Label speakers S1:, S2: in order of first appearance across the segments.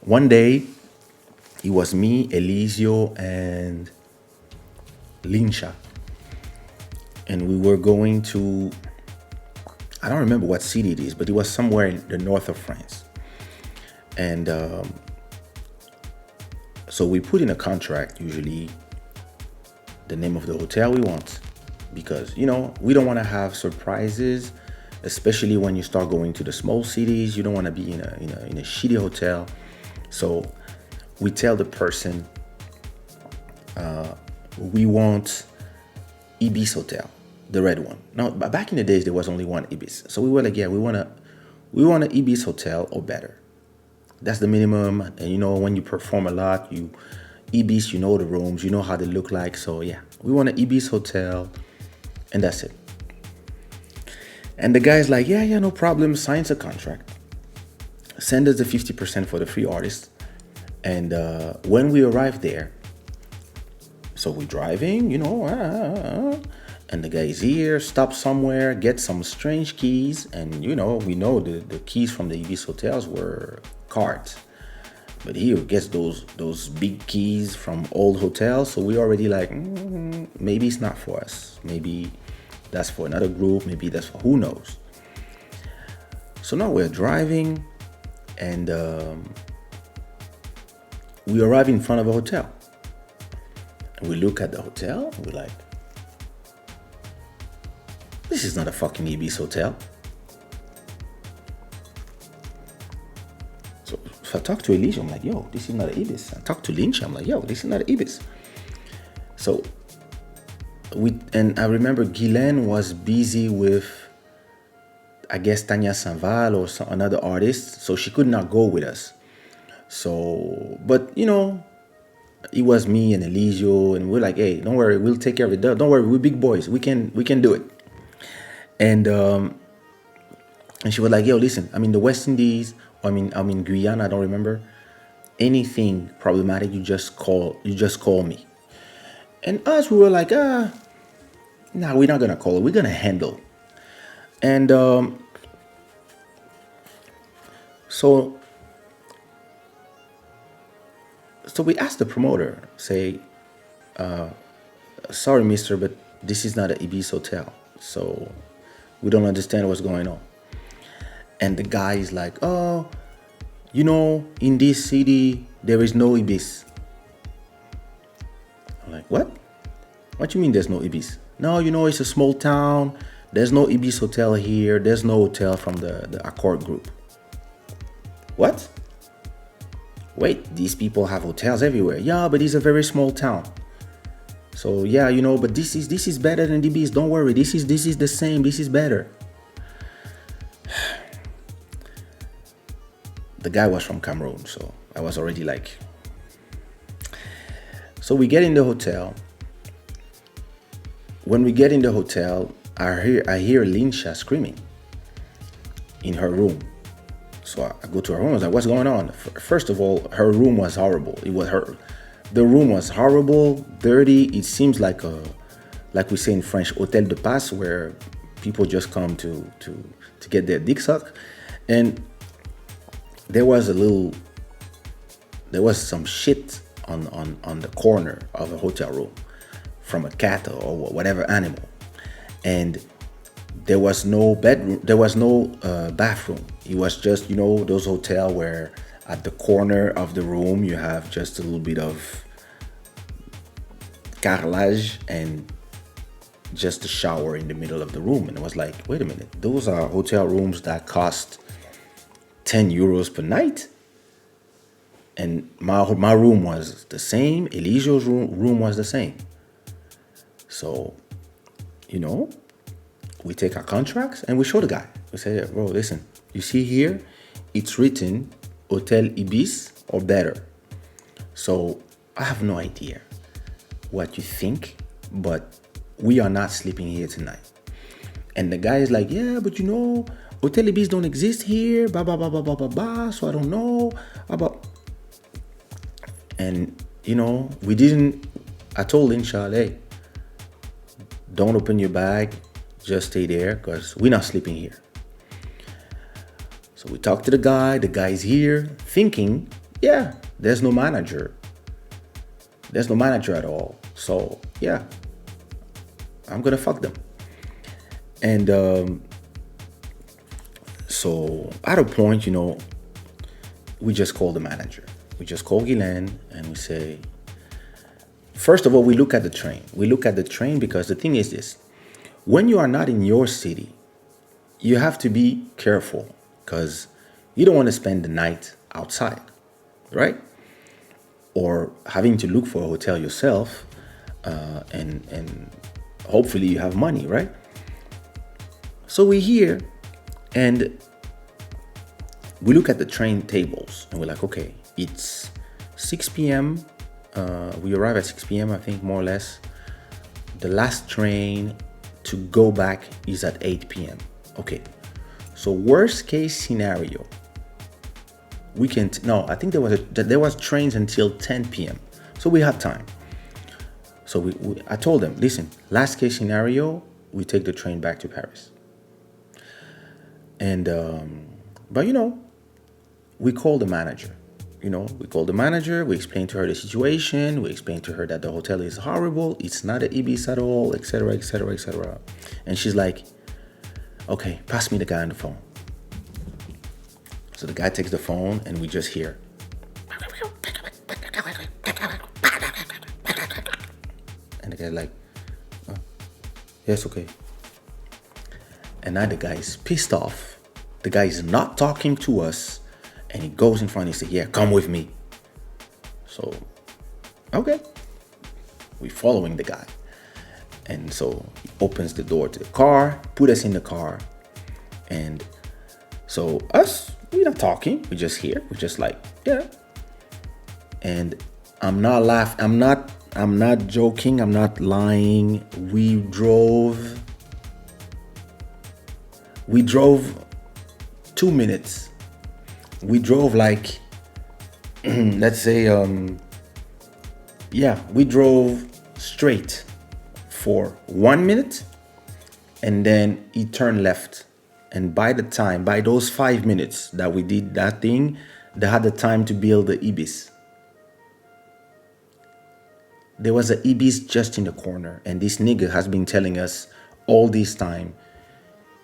S1: One day, it was me, Elisio, and Linsha. And we were going to, I don't remember what city it is, but it was somewhere in the north of France. And so we put in a contract, usually the name of the hotel we want, because, we don't want to have surprises, especially when you start going to the small cities. You don't want to be in a shitty hotel. So we tell the person, we want Ibis Hotel, the red one. Now, back in the days, there was only one Ibis. So we were like, yeah, we want an Ibis Hotel or better. That's the minimum. And when you perform a lot, Ibis, the rooms, you know how they look like. So yeah, we want an Ibis Hotel, and that's it. And the guy's like, yeah, no problem. Signs a contract. Send us the 50% for the free artist. And when we arrive there, so we're driving, and the guy's here, stop somewhere, get some strange keys. And, we know the keys from the Ibis hotels were cards. But he gets those big keys from old hotels. So we already like, maybe it's not for us. Maybe that's for another group. Maybe that's for who knows. So now we're driving, and we arrive in front of a hotel. And we look at the hotel, and we're like, this is not a fucking Ibis hotel. So I talk to Elise, I'm like, yo, this is not an Ibis. I talk to Lynch, I'm like, yo, this is not an Ibis. So and I remember Guylaine was busy with, I guess, Tanya Sanval or another artist, so she could not go with us. So, but it was me and Elisio, and we're like, hey, don't worry, we'll take care of it. Don't worry, we're big boys. We can do it. And she was like, yo, listen, I'm in the West Indies, I'm in Guyana, I don't remember. Anything problematic, you just call me. And us, we were like, nah, we're not gonna call it, we're gonna handle. And so we asked the promoter, say, sorry, mister, but this is not an Ibis hotel. So we don't understand what's going on. And the guy is like, oh, in this city, there is no Ibis. I'm like, what? What you mean there's no Ibis? No, it's a small town. There's no Ibis hotel here. There's no hotel from the Accord group. What? Wait, these people have hotels everywhere. Yeah, but it's a very small town. So yeah, but this is better than Ibis. Don't worry. This is the same. This is better. The guy was from Cameroon, so I was already like. So we get in the hotel. When we get in the hotel, I hear Linsha screaming in her room. So I go to her room. I was like, what's going on? First of all, her room was horrible. The room was horrible, dirty. It seems like we say in French, hôtel de passe, where people just come to get their dick sucked. And there was some shit on the corner of a hotel room from a cat or whatever animal. And there was no bedroom, there was no bathroom. It was just, those hotels where at the corner of the room you have just a little bit of carrelage and just a shower in the middle of the room. And I was like, wait a minute, those are hotel rooms that cost 10 euros per night. And my room was the same. Elisio's room was the same. So, we take our contracts and we show the guy. We say, bro, listen, you see here, it's written Hotel Ibis or better. So I have no idea what you think, but we are not sleeping here tonight. And the guy is like, yeah, but Hotel Ibis don't exist here, blah, blah, blah, blah, blah, blah, blah, so I don't know about. And, I told Inshal, hey, don't open your bag, just stay there, because we're not sleeping here. So we talk to the guy. The guy's here thinking, yeah, there's no manager. There's no manager at all. So yeah, I'm gonna fuck them. And so at a point, we just call the manager. We just call Guylaine and we say, first of all, we look at the train. We look at the train because the thing is this. When you are not in your city, you have to be careful because you don't want to spend the night outside, right? Or having to look for a hotel yourself, and hopefully you have money, right? So we're here and we look at the train tables and we're like, okay, it's 6 p.m. We arrive at 6 p.m., I think, more or less. The last train to go back is at 8 p.m. Okay, so worst case scenario, we can, I think there was trains until 10 p.m. So we had time. So I told them, listen, last case scenario, we take the train back to Paris. And, but we called the manager. We called the manager, we explained to her the situation, we explained to her that the hotel is horrible, it's not an Ibis at all, etc., etc., etc. And she's like, okay, pass me the guy on the phone. So the guy takes the phone and we just hear. And the guy's like, oh, yes, okay. And now the guy is pissed off. The guy is not talking to us. And he goes in front and he says, yeah, come with me. So, okay. We're following the guy. And so he opens the door to the car, put us in the car. And so us, we're not talking. We're just here. We're just like, yeah. And I'm not laughing. I'm not joking. I'm not lying. We drove 2 minutes. We drove like, let's say, we drove straight for 1 minute and then he turned left. And by those 5 minutes that we did that thing, they had the time to build the Ibis. There was an Ibis just in the corner. And this nigga has been telling us all this time,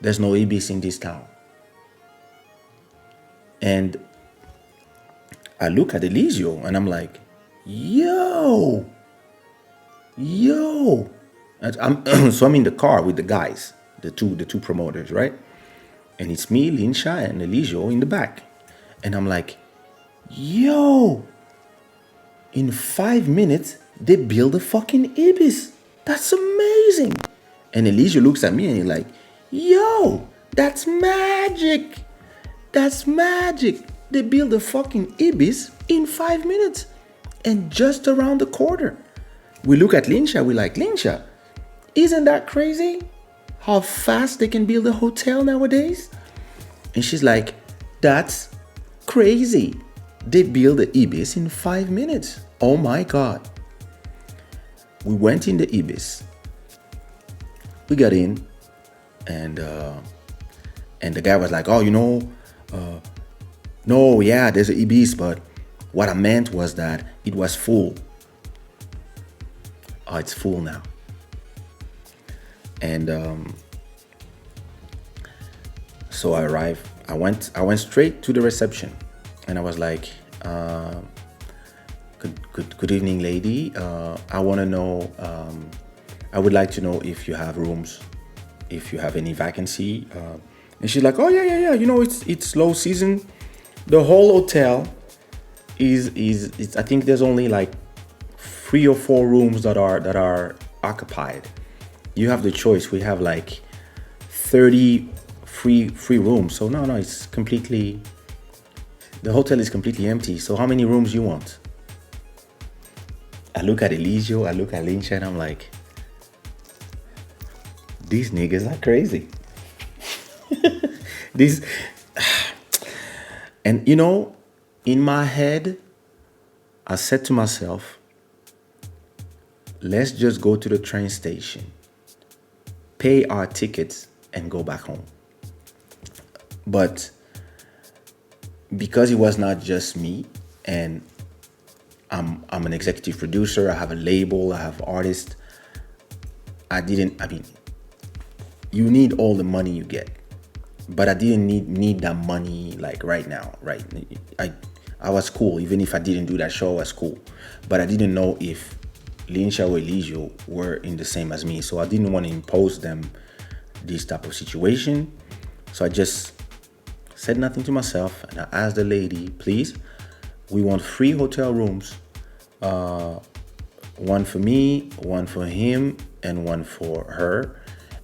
S1: there's no Ibis in this town. And I look at Elisio and I'm like, yo. So I'm in the car with the guys, the two promoters, right? And it's me, Linsha, and Elisio in the back. And I'm like, yo, in 5 minutes, they build a fucking Ibis. That's amazing. And Elisio looks at me and he's like, yo, that's magic. That's magic. They build a fucking Ibis in 5 minutes and just around the corner. We look at Linsha, we're like, Linsha, isn't that crazy? How fast they can build a hotel nowadays? And she's like, that's crazy. They build the Ibis in 5 minutes. Oh my God. We went in the Ibis. We got in and the guy was like, oh, no, yeah, there's an Ibis, but what I meant was that it was full. Oh, it's full now. And so I arrived. I went straight to the reception, and I was like, "Good evening, lady. I want to know. I would like to know if you have rooms, if you have any vacancy." And she's like, "Oh yeah. It's low season. The whole hotel is I think there's only like 3 or 4 rooms that are occupied. You have the choice. We have like 30 free rooms. So no, it's completely, the hotel is completely empty. So how many rooms you want?" I look at Elisio, I look at Linsha, and I'm like, these niggas are crazy. And in my head, I said to myself, let's just go to the train station, pay our tickets, and go back home. But because it was not just me, and I'm an executive producer, I have a label, I have artists. I mean, you need all the money you get, but I didn't need that money like right now, right? I was cool, even if I didn't do that show, I was cool. But I didn't know if Linsha or Eligio were in the same as me, so I didn't want to impose them this type of situation. So I just said nothing to myself, and I asked the lady, please, we want 3 hotel rooms, one for me, one for him, and one for her.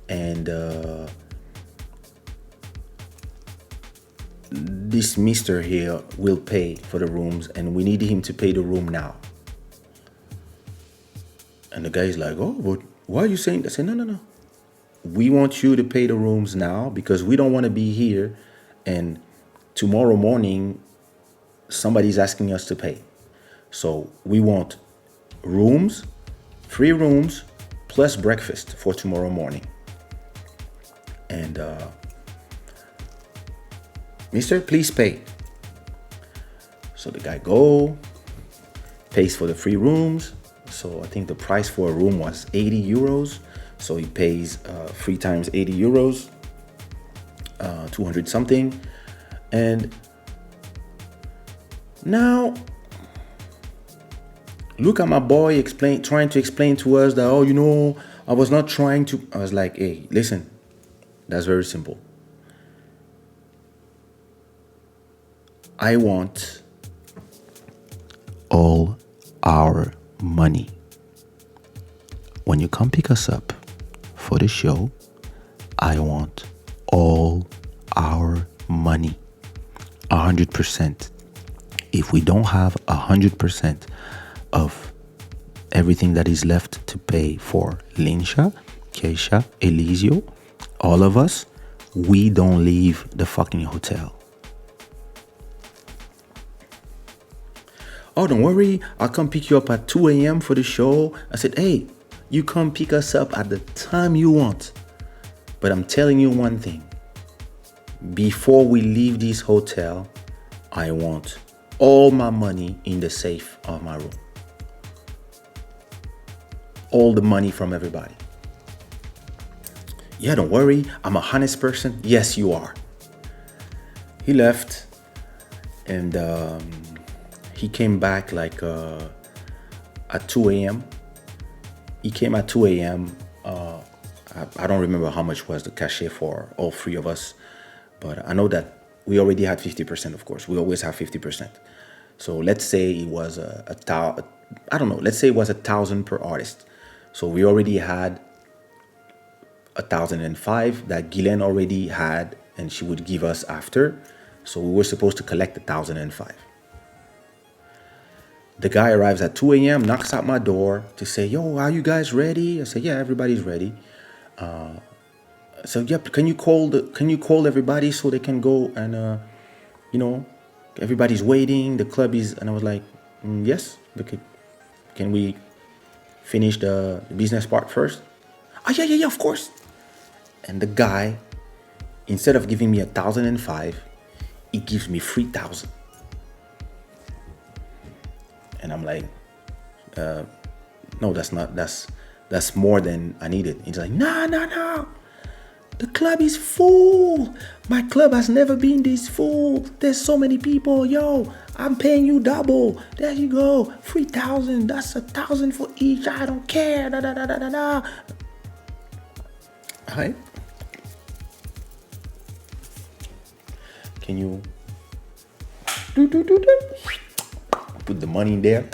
S1: And this mister here will pay for the rooms, and we need him to pay the room now. And the guy's like, oh, but why are you saying that? I said, no. We want you to pay the rooms now because we don't want to be here and tomorrow morning somebody's asking us to pay. So we want rooms, 3 rooms, plus breakfast for tomorrow morning. And mister, please pay. So the guy pays for the 3 rooms. So I think the price for a room was 80 euros. So he pays 3 times 80 euros, 200 something. And now look at my boy trying to explain to us that, oh, I was not trying to. I was like, hey, listen, that's very simple. I want all our money. When you come pick us up for the show, I want all our money, 100%. If we don't have 100% of everything that is left to pay for Linsha, Kaysha, Elisio, all of us, we don't leave the fucking hotel. Oh, don't worry, I'll come pick you up at 2 a.m. for the show. I said, hey, you come pick us up at the time you want. But I'm telling you one thing. Before we leave this hotel, I want all my money in the safe of my room. All the money from everybody. Yeah, don't worry, I'm a honest person. Yes, you are. He left, and he came back like at 2 a.m. He came at 2 a.m. I don't remember how much was the cachet for all 3 of us, but I know that we already had 50%, of course. We always have 50%. So let's say it was let's say it was 1,000 per artist. So we already had 1,005 that Guylaine already had, and she would give us after. So we were supposed to collect 1,005. The guy arrives at 2 a.m., knocks at my door to say, yo, are you guys ready? I said, yeah, everybody's ready. So yeah, can you call everybody so they can go and everybody's waiting, the club is, and I was like, yes, okay. Can we finish the business part first? Oh yeah, of course. And the guy, instead of giving me 1,005, he gives me 3,000. And I'm like, no, that's more than I needed. He's like, no. The club is full. My club has never been this full. There's so many people. Yo, I'm paying you double. There you go. 3,000. That's 1,000 for each. I don't care. Da. All right. Can you put the money in there?